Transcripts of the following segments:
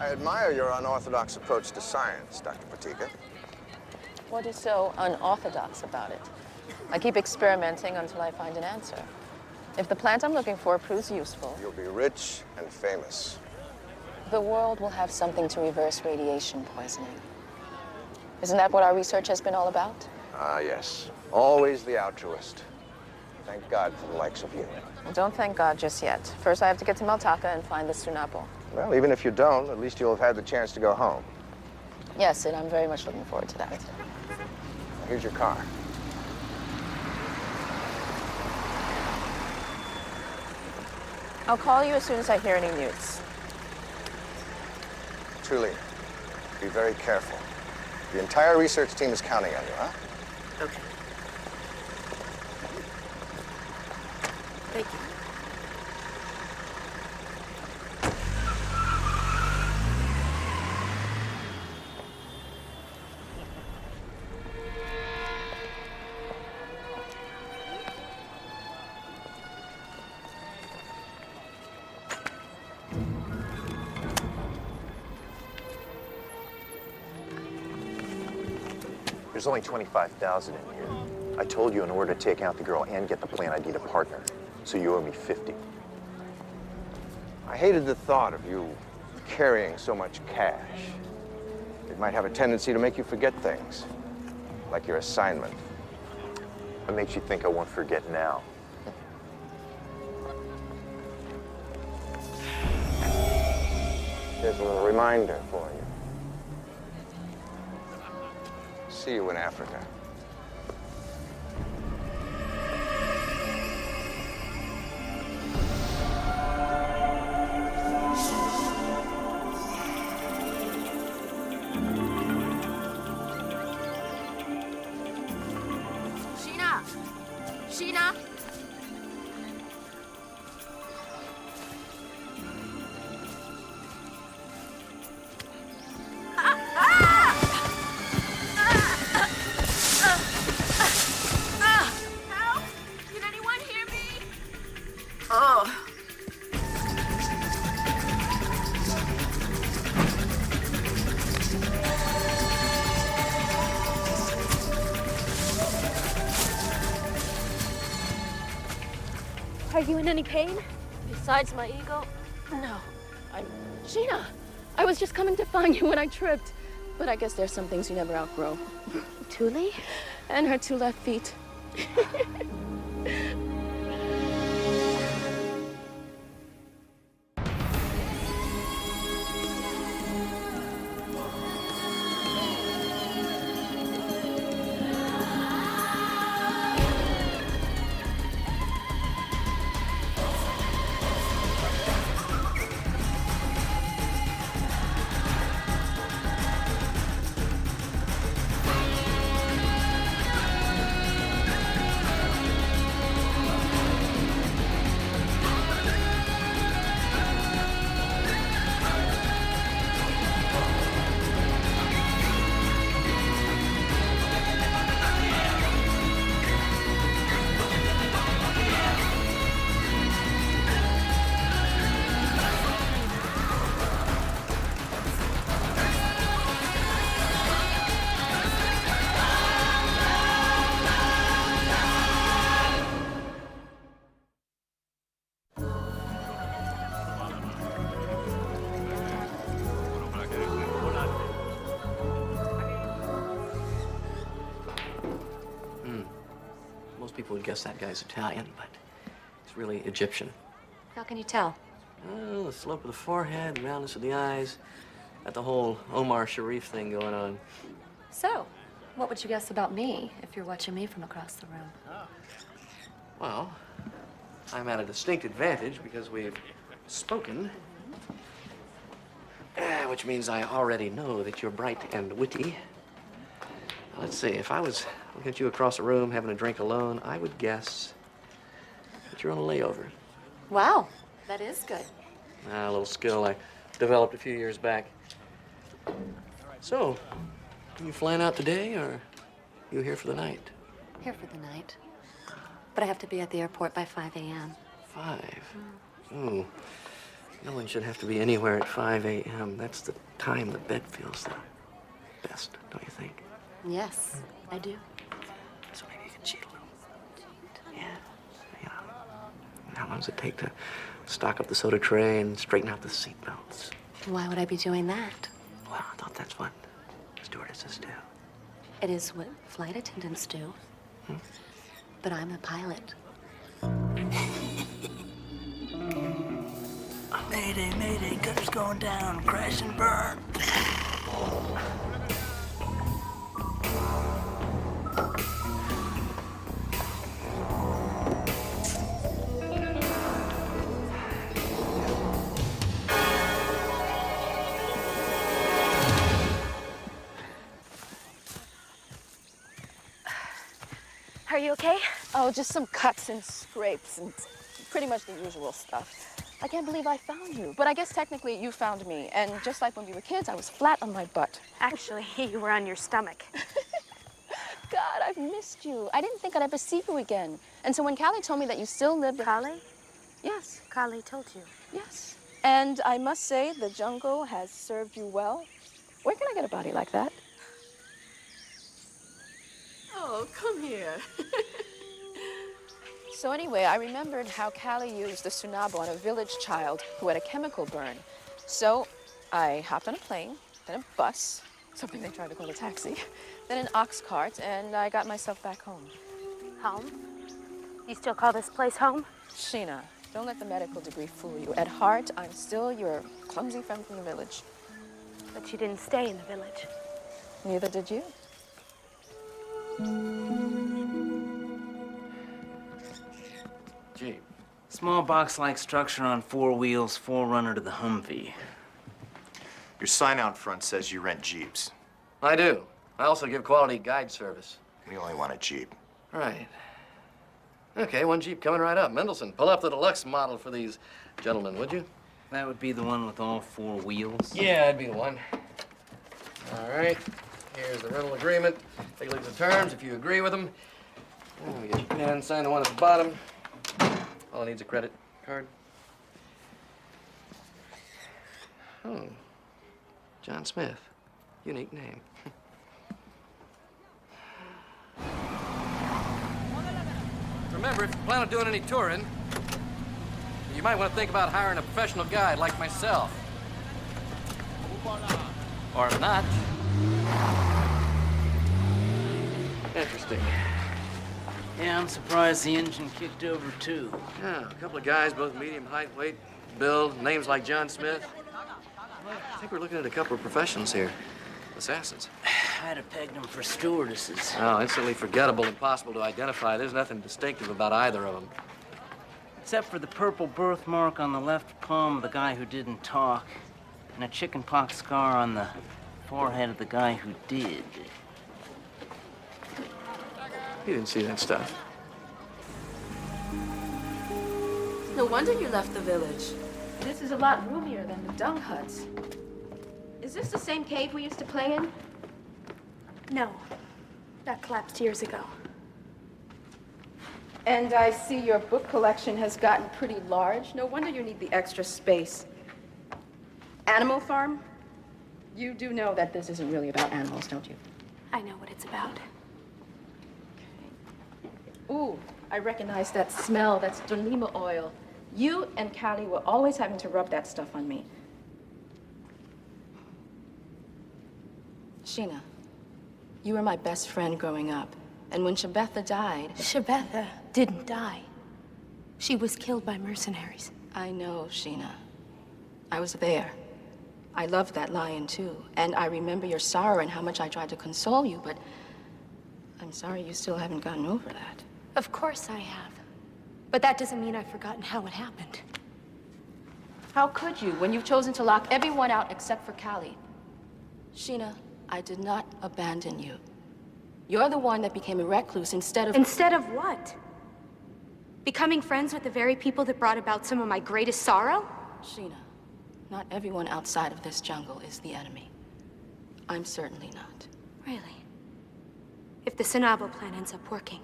I admire your unorthodox approach to science, Dr. Patika. What is so unorthodox about it? I keep experimenting until I find an answer. If the plant I'm looking for proves useful, You'll be rich and famous. the world will have something to reverse radiation poisoning. Isn't that what our research has been all about? Ah, yes. Always the altruist. Thank God for the likes of you. Well, don't thank God just yet. First, I have to get to Maltaka and find the Sunapo. Well, even if you don't, at least you'll have had the chance to go home. Yes, and I'm very much looking forward to that. Here's your car. I'll call you as soon as I hear any news. Truly, be very careful. The entire research team is counting on you, huh? Okay. Thank you. There's only 25,000 in here. I told you in order to take out the girl and get the plan, I'd need a partner. So you owe me 50. I hated the thought of you carrying so much cash. It might have a tendency to make you forget things, like your assignment. What makes you think I won't forget now? Here's a little reminder for you. See you in Africa. SheEna! SheEna! Help! Can anyone hear me? Oh. Are you in any pain? Besides my ego? No. SheEna, I was just coming to find you when I tripped. But I guess there's some things you never outgrow. Thule? And her 2 left feet. Most people would guess that guy's Italian, but he's really Egyptian. How can you tell? Oh, the slope of the forehead, the roundness of the eyes. Got the whole Omar Sharif thing going on. So, what would you guess about me if you're watching me from across the room? Well, I'm at a distinct advantage because we've spoken. Which means I already know that you're bright and witty. Let's see, if I was looking at you across the room having a drink alone, I would guess that you're on a layover. Wow, that is good. A little skill I developed a few years back. So, you flying out today, or you here for the night? Here for the night. But I have to be at the airport by 5 a.m. 5? Ooh. No one should have to be anywhere at 5 a.m. That's the time the bed feels the best, don't you think? Yes, I do. So maybe you can cheat a little. Yeah. You know, how long does it take to stock up the soda tray and straighten out the seatbelts? Why would I be doing that? Well, I thought that's what stewardesses do. It is what flight attendants do. But I'm a pilot. Mayday, mayday, cutter's going down, crash and burn. Are you okay? Oh, just some cuts and scrapes and pretty much the usual stuff. I can't believe I found you, but I guess technically you found me. And just like when we were kids, I was flat on my butt. Actually, you were on your stomach. God, I've missed you. I didn't think I'd ever see you again. And so when Callie told me that you still lived... Kali? Yes, Kali told you. yes. And I must say, the jungle has served you well. Where can I get a body like that? Oh, come here. So anyway, I remembered how Callie used the tsunabo on a village child who had a chemical burn. So I hopped on a plane, then a bus, something they tried to call a taxi, then an ox cart, and I got myself back home. Home? You still call this place home? SheEna, don't let the medical degree fool you. At heart, I'm still your clumsy friend from the village. But you didn't stay in the village. Neither did you. Jeep. Small box-like structure on 4 wheels, forerunner to the Humvee. Your sign out front says you rent Jeeps. I do. I also give quality guide service. We only want a Jeep. Right. Okay, one Jeep coming right up. Mendelson, pull up the deluxe model for these gentlemen, would you? That would be the one with all 4 wheels? Yeah, that'd be the one. All right, here's the rental agreement. Take a look at the terms if you agree with them. Let me get your pen, sign the one at the bottom. All it needs a credit card. Oh, John Smith. Unique name. Remember, if you plan on doing any touring, you might want to think about hiring a professional guide like myself. Or not. Interesting. Yeah, I'm surprised the engine kicked over, too. Yeah, a couple of guys, both medium height, weight, build, names like John Smith. I think we're looking at a couple of professions here. Assassins. I'd have pegged them for stewardesses. Oh, instantly forgettable, impossible to identify. There's nothing distinctive about either of them. Except for the purple birthmark on the left palm of the guy who didn't talk, and a chickenpox scar on the forehead of the guy who did. You didn't see that stuff. No wonder you left the village. This is a lot roomier than the dung huts. Is this the same cave we used to play in? No. That collapsed years ago. And I see your book collection has gotten pretty large. No wonder you need the extra space. Animal Farm? You do know that this isn't really about animals, don't you? I know what it's about. Ooh, I recognize that smell. That's Donima oil. You and Callie were always having to rub that stuff on me. SheEna, you were my best friend growing up. And when Shabetha died... Shabetha didn't die. She was killed by mercenaries. I know, SheEna. I was there. I loved that lion, too. And I remember your sorrow and how much I tried to console you, but I'm sorry you still haven't gotten over that. Of course I have. But that doesn't mean I've forgotten how it happened. How could you, when you've chosen to lock everyone out except for Callie? SheEna, I did not abandon you. You're the one that became a recluse instead of... Instead of what? Becoming friends with the very people that brought about some of my greatest sorrow? SheEna, not everyone outside of this jungle is the enemy. I'm certainly not. Really? If the Sanabo plan ends up working,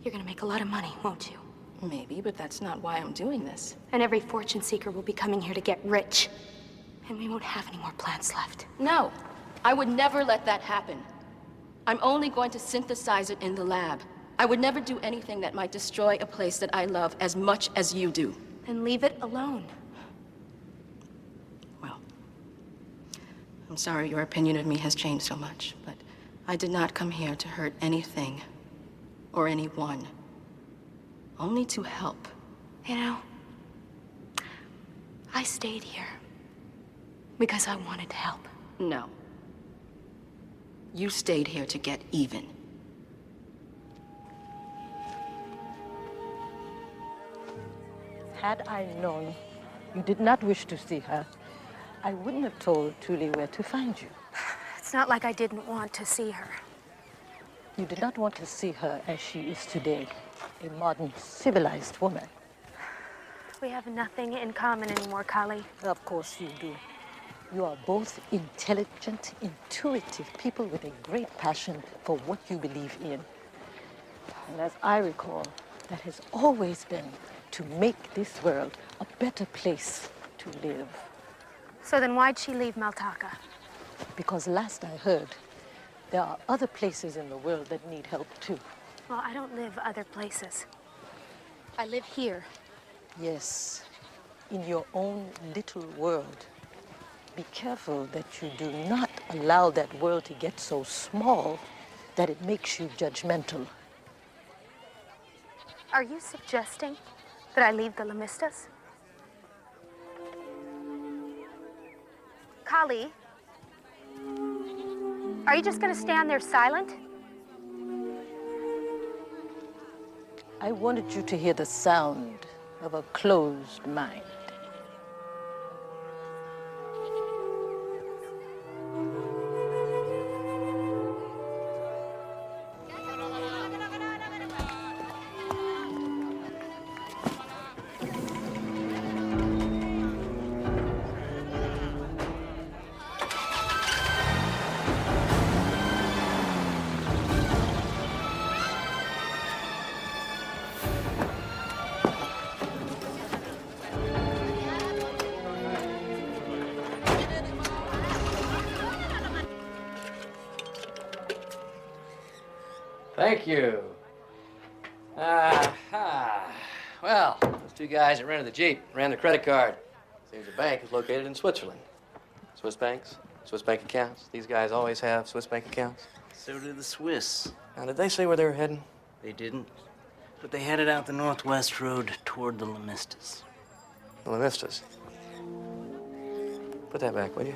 you're gonna make a lot of money, won't you? Maybe, but that's not why I'm doing this. And every fortune seeker will be coming here to get rich. And we won't have any more plants left. No, I would never let that happen. I'm only going to synthesize it in the lab. I would never do anything that might destroy a place that I love as much as you do. Then leave it alone. Well, I'm sorry your opinion of me has changed so much, but I did not come here to hurt anything or anyone. Only to help. You know, I stayed here because I wanted to help. No. You stayed here to get even. Had I known you did not wish to see her, I wouldn't have told Julie where to find you. It's not like I didn't want to see her. You did not want to see her as she is today, a modern, civilized woman. We have nothing in common anymore, Kali. Of course you do. You are both intelligent, intuitive people with a great passion for what you believe in. And as I recall, that has always been to make this world a better place to live. So then why'd she leave Maltaka? Because last I heard, there are other places in the world that need help too. Well, I don't live other places. I live here. Yes, in your own little world. Be careful that you do not allow that world to get so small that it makes you judgmental. Are you suggesting that I leave the Lamistas? Kali, are you just gonna stand there silent? I wanted you to hear the sound of a closed mind. Thank you. Well, those two guys that rented the Jeep ran the credit card. Seems the bank is located in Switzerland. Swiss banks, Swiss bank accounts. These guys always have Swiss bank accounts. So do the Swiss. Now, did they say where they were heading? They didn't. But they headed out the northwest road toward the Lamistas. The Lamistas. Put that back, will you?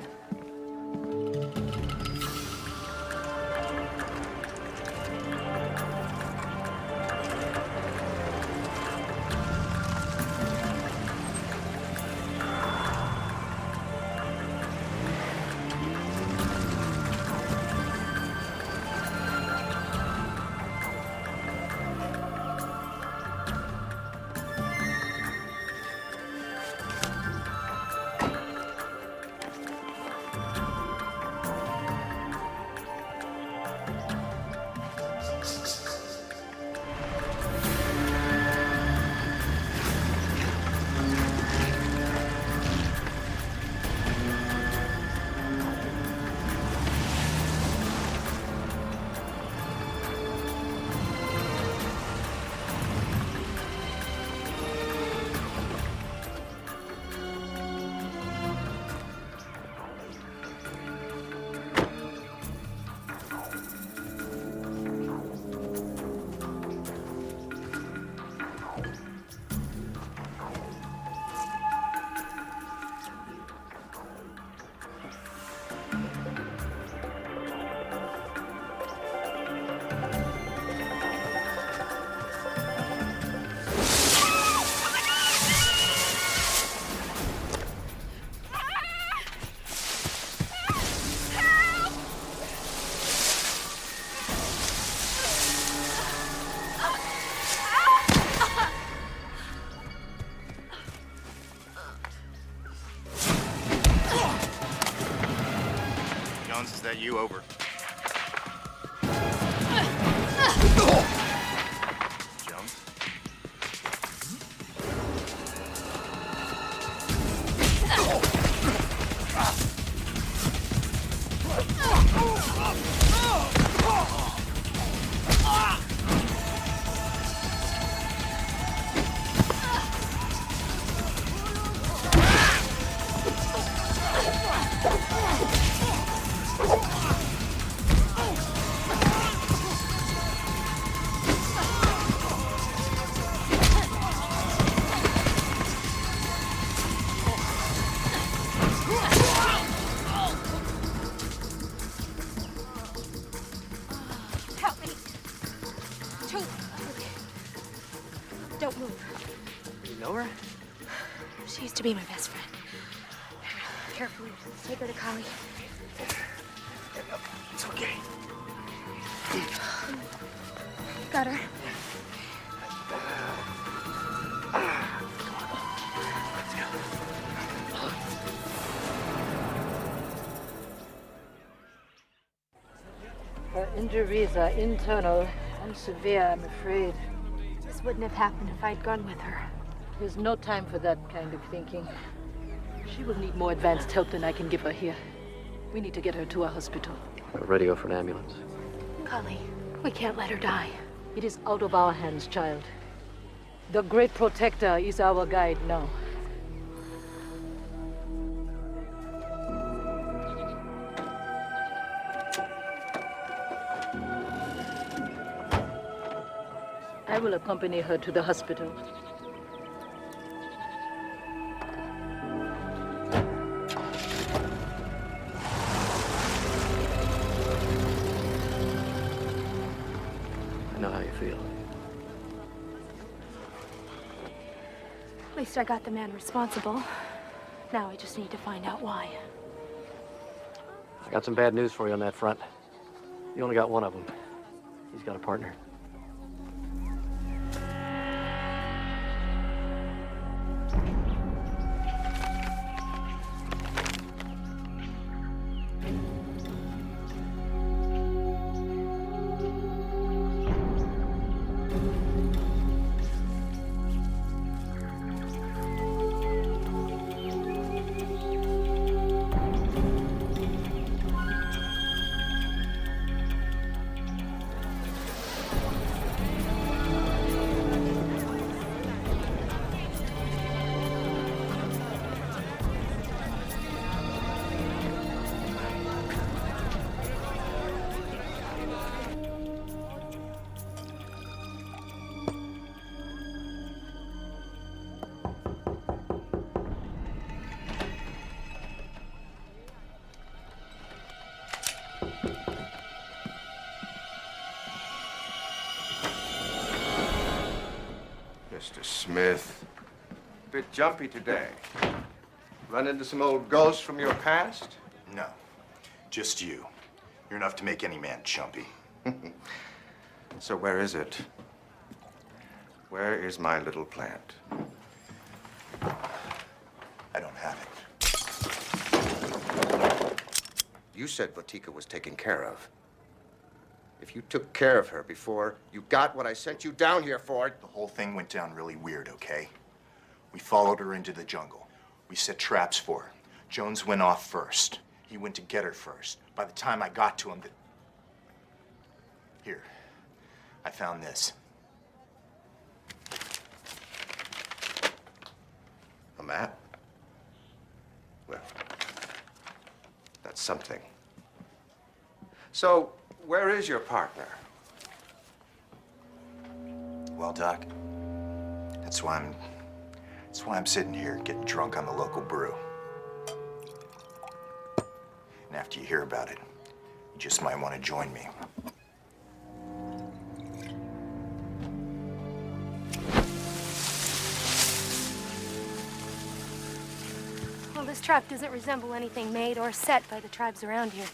Is that you? Over. Jones? to be my best friend. Carefully, take her to Kali. It's okay. Got her. Her injuries are internal and severe, I'm afraid. This wouldn't have happened if I'd gone with her. There's no time for that kind of thinking. She will need more advanced help than I can give her here. We need to get her to a hospital. Radio for an ambulance. Kali, we can't let her die. It is out of our hands, child. The Great Protector is our guide now. I will accompany her to the hospital. I know how you feel. At least I got the man responsible. Now I just need to find out why. I got some bad news for you on that front. You only got one of them. He's got a partner. Mr. Smith, bit jumpy today. Run into some old ghosts from your past? No, just you. You're enough to make any man jumpy. So where is it? Where is my little plant? I don't have it. You said Vatika was taken care of. If you took care of her before you got what I sent you down here for... The whole thing went down really weird, okay? We followed her into the jungle. We set traps for her. Jones went off first. He went to get her first. By the time I got to him, Here, I found this. A map? Well, that's something. So, where is your partner? Well, Doc, that's why I'm sitting here getting drunk on the local brew. And after you hear about it, you just might want to join me. Well, this trap doesn't resemble anything made or set by the tribes around here.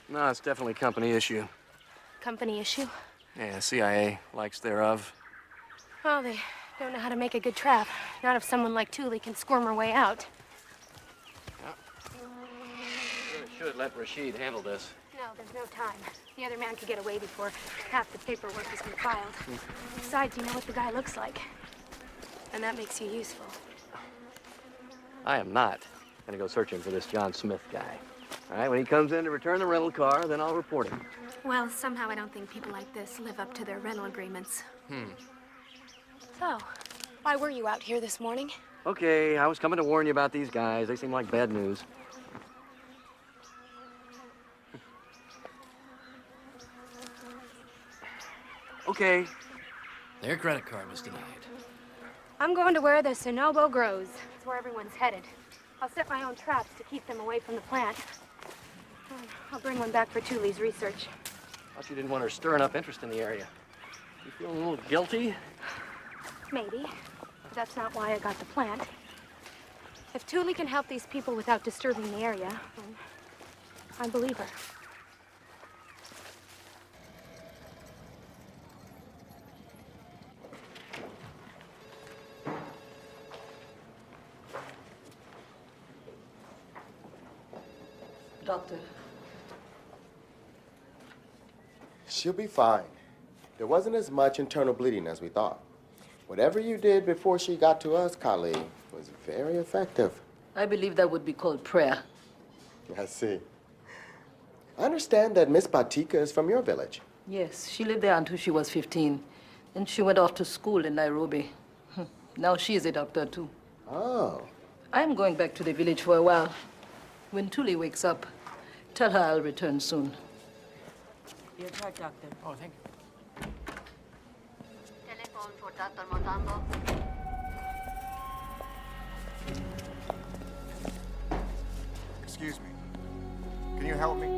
No, it's definitely company issue. Company issue? Yeah, CIA likes thereof. Well, they don't know how to make a good trap. Not if someone like Thule can squirm her way out. Really should let Rashid handle this. No, there's no time. The other man could get away before half the paperwork has been filed. Besides, you know what the guy looks like. And that makes you useful. I am not gonna go searching for this John Smith guy. All right, when he comes in to return the rental car, then I'll report him. Well, somehow I don't think people like this live up to their rental agreements. So, why were you out here this morning? Okay, I was coming to warn you about these guys. They seem like bad news. Okay. Their credit card was denied. I'm going to where the Sonobo grows. It's where everyone's headed. I'll set my own traps to keep them away from the plant. I'll bring one back for Thule's research. Thought you didn't want her stirring up interest in the area. You feeling a little guilty? Maybe. But that's not why I got the plant. If Thule can help these people without disturbing the area, then I believe her. Doctor. She'll be fine. There wasn't as much internal bleeding as we thought. Whatever you did before she got to us, Kali, was very effective. I believe that would be called prayer. I see. I understand that Miss Batika is from your village. Yes, she lived there until she was 15. Then she went off to school in Nairobi. Now she is a doctor, too. Oh. I'm going back to the village for a while. When Thule wakes up, tell her I'll return soon. Your chart, doctor. Oh, thank you. Telephone for Dr. Motambo. Excuse me. Can you help me?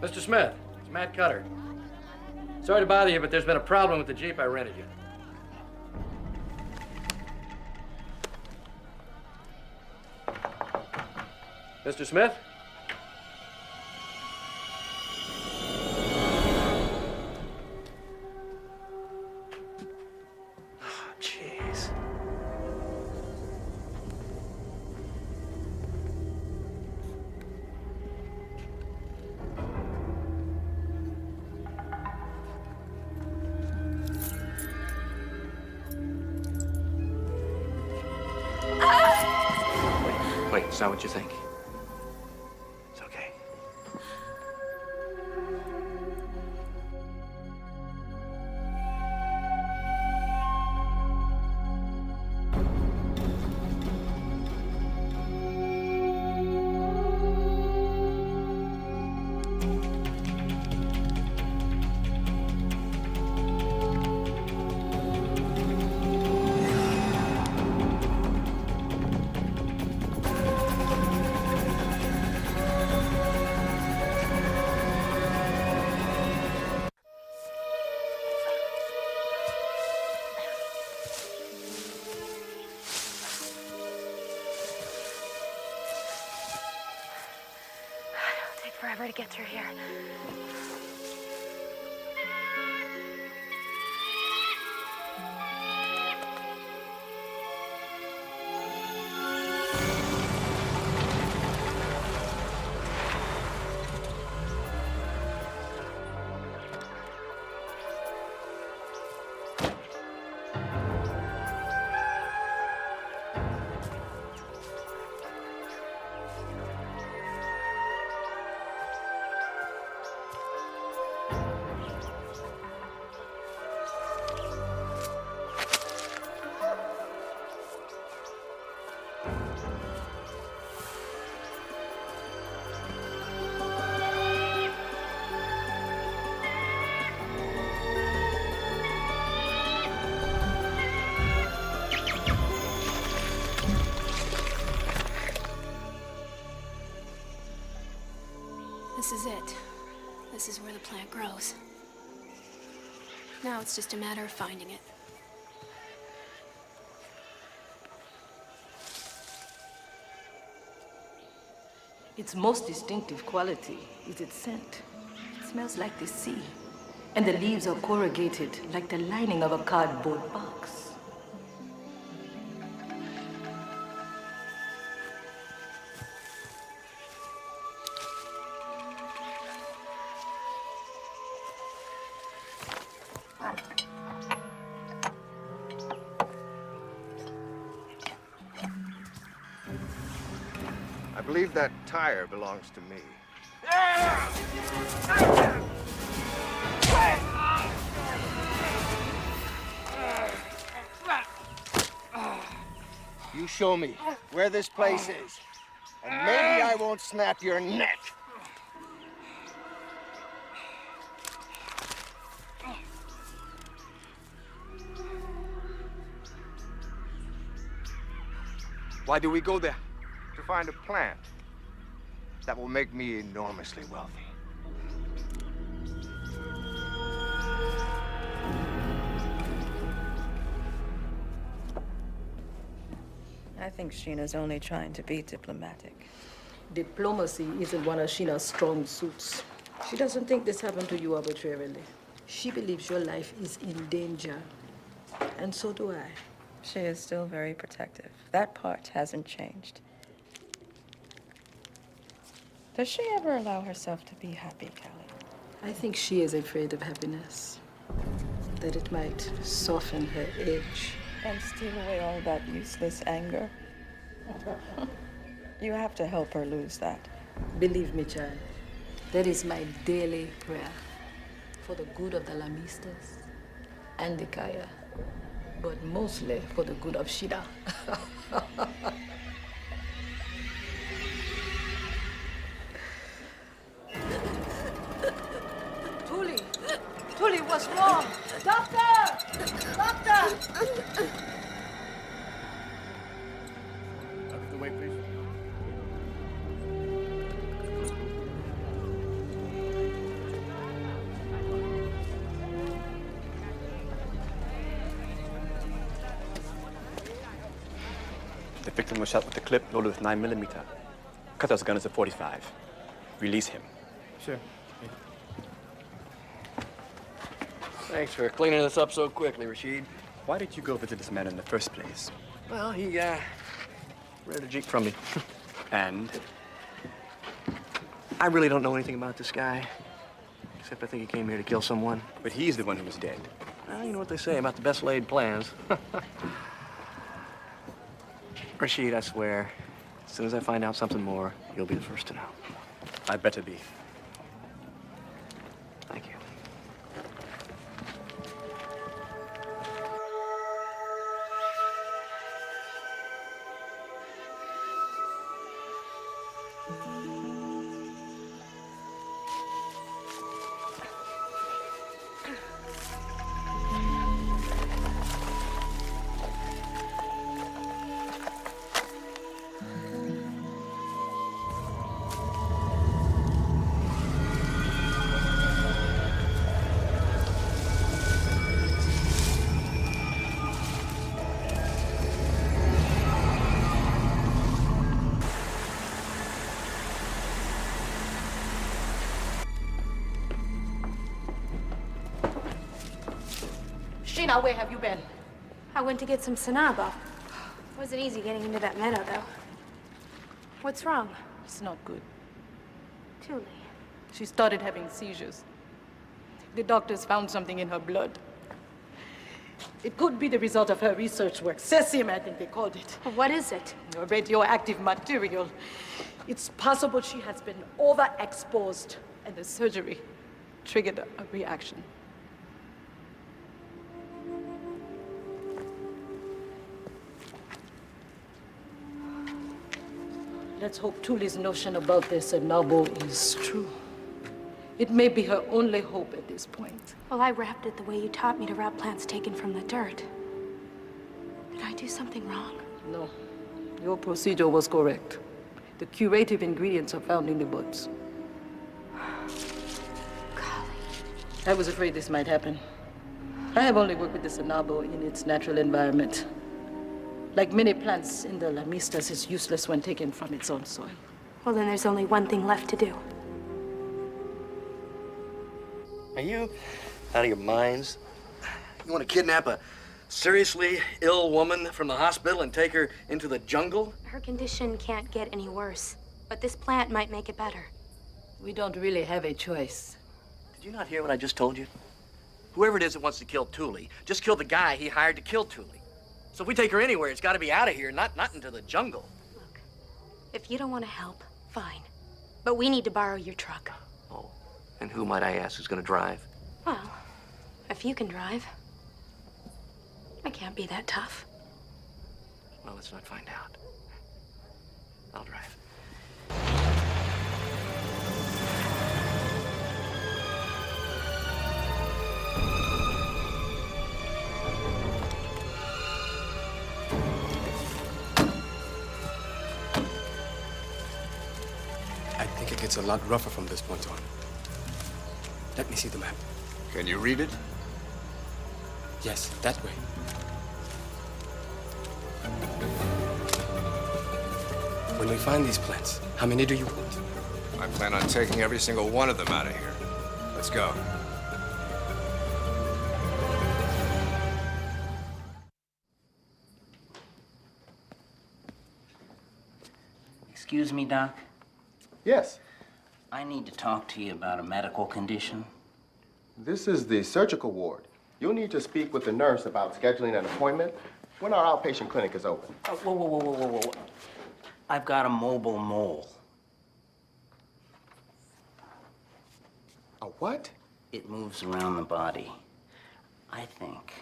Mr. Smith, it's Matt Cutter. Sorry to bother you, but there's been a problem with the Jeep I rented you. Mr. Smith? Jeez. Wait, it's not what you think. It's okay. It'll take forever to get through here. This is it. This is where the plant grows. Now it's just a matter of finding it. Its most distinctive quality is its scent. It smells like the sea. And the leaves are corrugated like the lining of a cardboard box. I believe that tire belongs to me. You show me where this place is. And maybe I won't snap your neck. Why do we go there? To find a plant that will make me enormously wealthy. I think SheEna's only trying to be diplomatic. Diplomacy isn't one of SheEna's strong suits. She doesn't think this happened to you arbitrarily. She believes your life is in danger. And so do I. She is still very protective. That part hasn't changed. Does she ever allow herself to be happy, Kelly? I think she is afraid of happiness. That it might soften her edge. And steal away all that useless anger? You have to help her lose that. Believe me, child, that is my daily prayer for the good of the Lamistas and the Kaya, but mostly for the good of SheEna. Tuli, what's wrong? Doctor! Doctor! Out of the way, please. The victim was shot with a clip loaded with 9mm. Cutter's gun is a .45. Release him. Sure. Thanks for cleaning this up so quickly, Rashid. Why did you go visit this man in the first place? Well, he, rented a Jeep from me. And? I really don't know anything about this guy. Except I think he came here to kill someone. But he's the one who was dead. Well, you know what they say about the best laid plans. Rashid, I swear, as soon as I find out something more, you'll be the first to know. I'd better be. Thank you. SheEna, where have you been? I went to get some Sonabo. Wasn't easy getting into that meadow, though. What's wrong? It's not good. Tuli. She started having seizures. The doctors found something in her blood. It could be the result of her research work. Cesium, I think they called it. What is it? A radioactive material. It's possible she has been overexposed, and the surgery triggered a reaction. Let's hope Tuli's notion about this Sonabo is true. It may be her only hope at this point. Well, I wrapped it the way you taught me to wrap plants taken from the dirt. Did I do something wrong? No. Your procedure was correct. The curative ingredients are found in the buds. Golly. I was afraid this might happen. I have only worked with the Sonabo in its natural environment. Like many plants in the Lamistas, it's useless when taken from its own soil. Well, then there's only one thing left to do. Are you out of your minds? You want to kidnap a seriously ill woman from the hospital and take her into the jungle? Her condition can't get any worse, but this plant might make it better. We don't really have a choice. Did you not hear what I just told you? Whoever it is that wants to kill Tuli, just kill the guy he hired to kill Tuli. So if we take her anywhere, it's got to be out of here, not into the jungle. Look, if you don't want to help, fine. But we need to borrow your truck. Oh, and who, might I ask, is going to drive? Well, if you can drive. I can't be that tough. Well, let's not find out. I'll drive. I think it gets a lot rougher from this point on. Let me see the map. Can you read it? Yes, that way. When we find these plants, how many do you want? I plan on taking every single one of them out of here. Let's go. Excuse me, Doc. Yes, I need to talk to you about a medical condition. this is the surgical ward. You'll need to speak with the nurse about scheduling an appointment when our outpatient clinic is open. Whoa, whoa, whoa, whoa, whoa, whoa. I've got a mobile mole. A what? It moves around the body. I think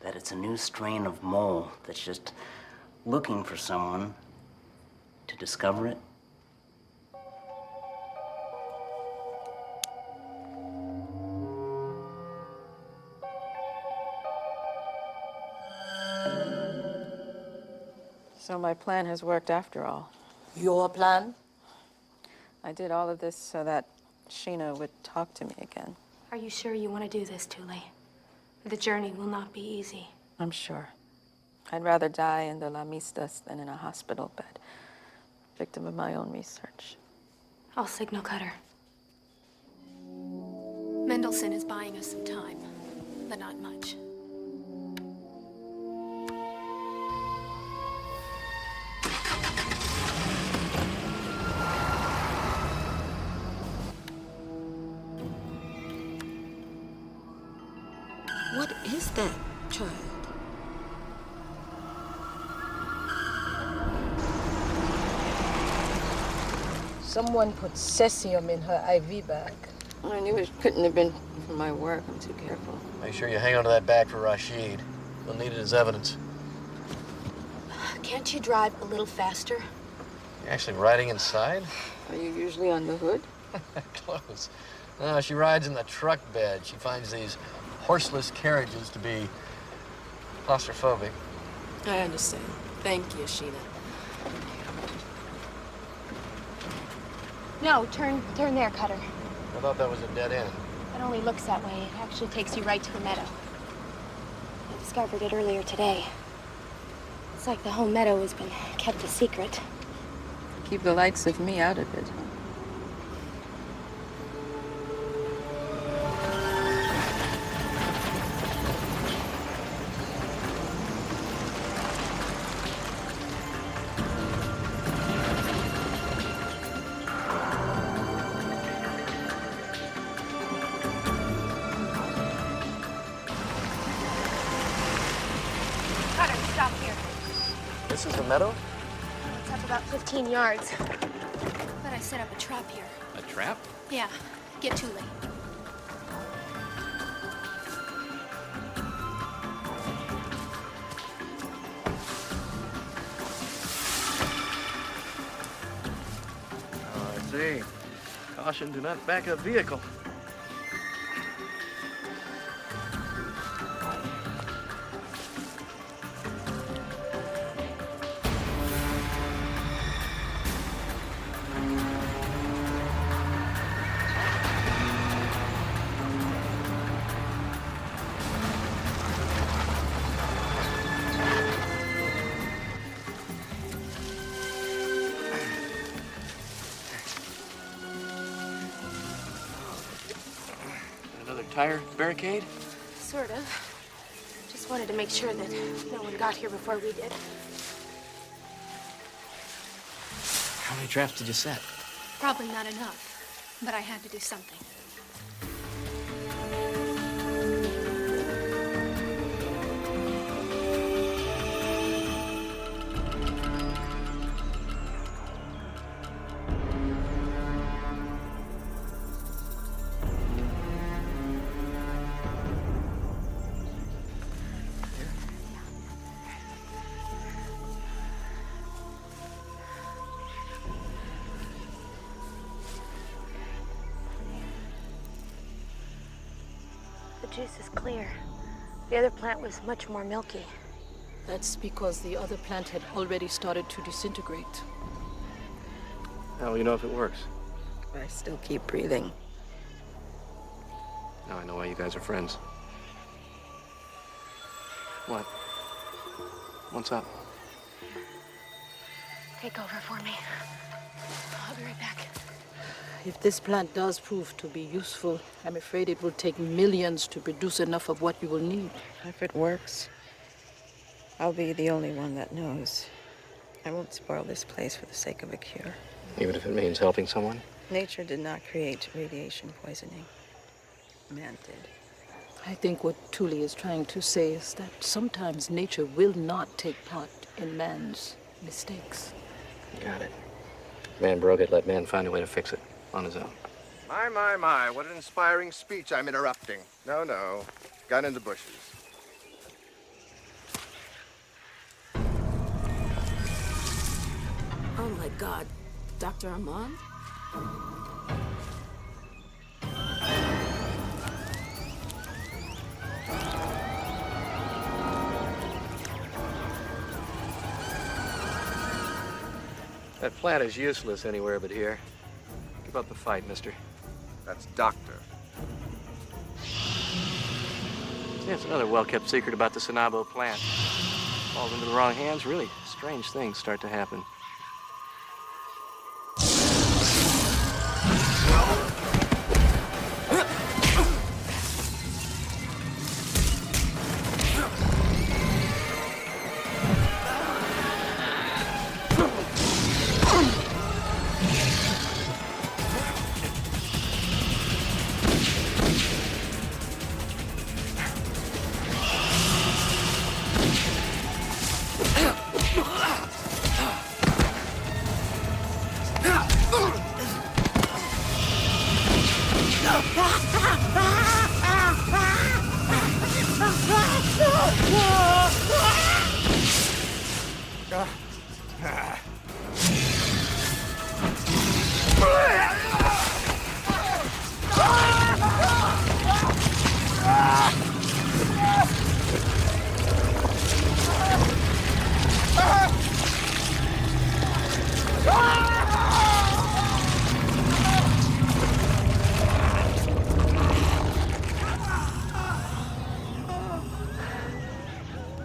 that it's a new strain of mole that's just looking for someone to discover it. So my plan has worked after all. Your plan? I did all of this so that SheEna would talk to me again. Are you sure you want to do this, Thule? The journey will not be easy. I'm sure. I'd rather die in the La Mistas than in a hospital bed, victim of my own research. I'll signal Cutter. Mendelssohn is buying us some time, but not much. What is that, child? Someone put cesium in her IV bag. I knew it couldn't have been from my work. I'm too careful. Make sure you hang on to that bag for Rashid. We'll need it as evidence. Can't you drive a little faster? You actually riding inside? Are you usually on the hood? Close. No, she rides in the truck bed. She finds these horseless carriages to be claustrophobic. I understand. Thank you, SheEna. No, turn there, Cutter. I thought that was a dead end. It only looks that way. It actually takes you right to the meadow. I discovered it earlier today. It's like the whole meadow has been kept a secret. Keep the likes of me out of it. Cutter, stop here. This is the meadow? It's up about 15 yards. But I set up a trap here. A trap? Yeah, get Thule. Oh, I see. Caution, do not back up vehicle. Another tire barricade? Sort of. Just wanted to make sure that no one got here before we did. How many traps did you set? Probably not enough, but I had to do something. The juice is clear. The other plant was much more milky. That's because the other plant had already started to disintegrate. How will you know if it works? I still keep breathing. Now I know why you guys are friends. What? What's up? Take over for me. I'll be right back. If this plant does prove to be useful, I'm afraid it will take millions to produce enough of what you will need. If it works, I'll be the only one that knows. I won't spoil this place for the sake of a cure. Even if it means helping someone? Nature did not create radiation poisoning. Man did. I think what Thule is trying to say is that sometimes nature will not take part in man's mistakes. Got it. Man broke it, let man find a way to fix it on his own. My, what an inspiring speech I'm interrupting. No, no. Gun in the bushes. Oh my God, Dr. Armand? That plant is useless anywhere but here. Give up the fight, mister. That's doctor. Yeah, it's another well-kept secret about the Sonabo plant. Falls into the wrong hands, really strange things start to happen.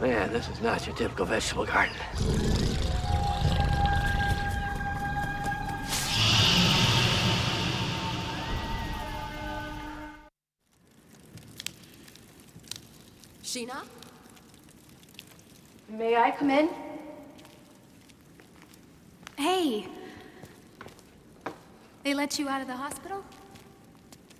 Man, this is not your typical vegetable garden. SheEna? May I come in? Hey! They let you out of the hospital?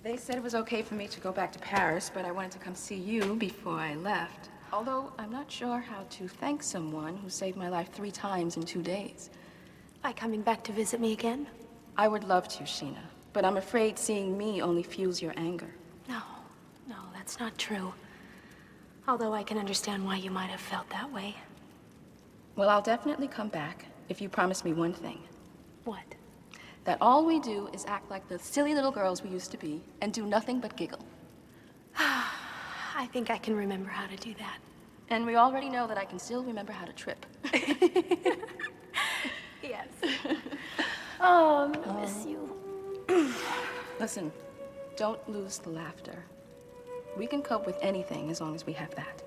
They said it was okay for me to go back to Paris, but I wanted to come see you before I left. Although I'm not sure how to thank someone who saved my life 3 times in 2 days. By coming back to visit me again? I would love to, SheEna, but I'm afraid seeing me only fuels your anger. No, that's not true. Although I can understand why you might have felt that way. Well, I'll definitely come back if you promise me one thing. What? That all we do is act like the silly little girls we used to be and do nothing but giggle. I think I can remember how to do that. And we already know that I can still remember how to trip. Yes. Oh, I miss you. Listen, don't lose the laughter. We can cope with anything as long as we have that.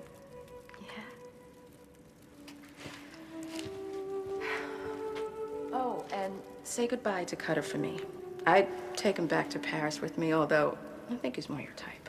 Oh, and say goodbye to Cutter for me. I'd take him back to Paris with me, although I think he's more your type.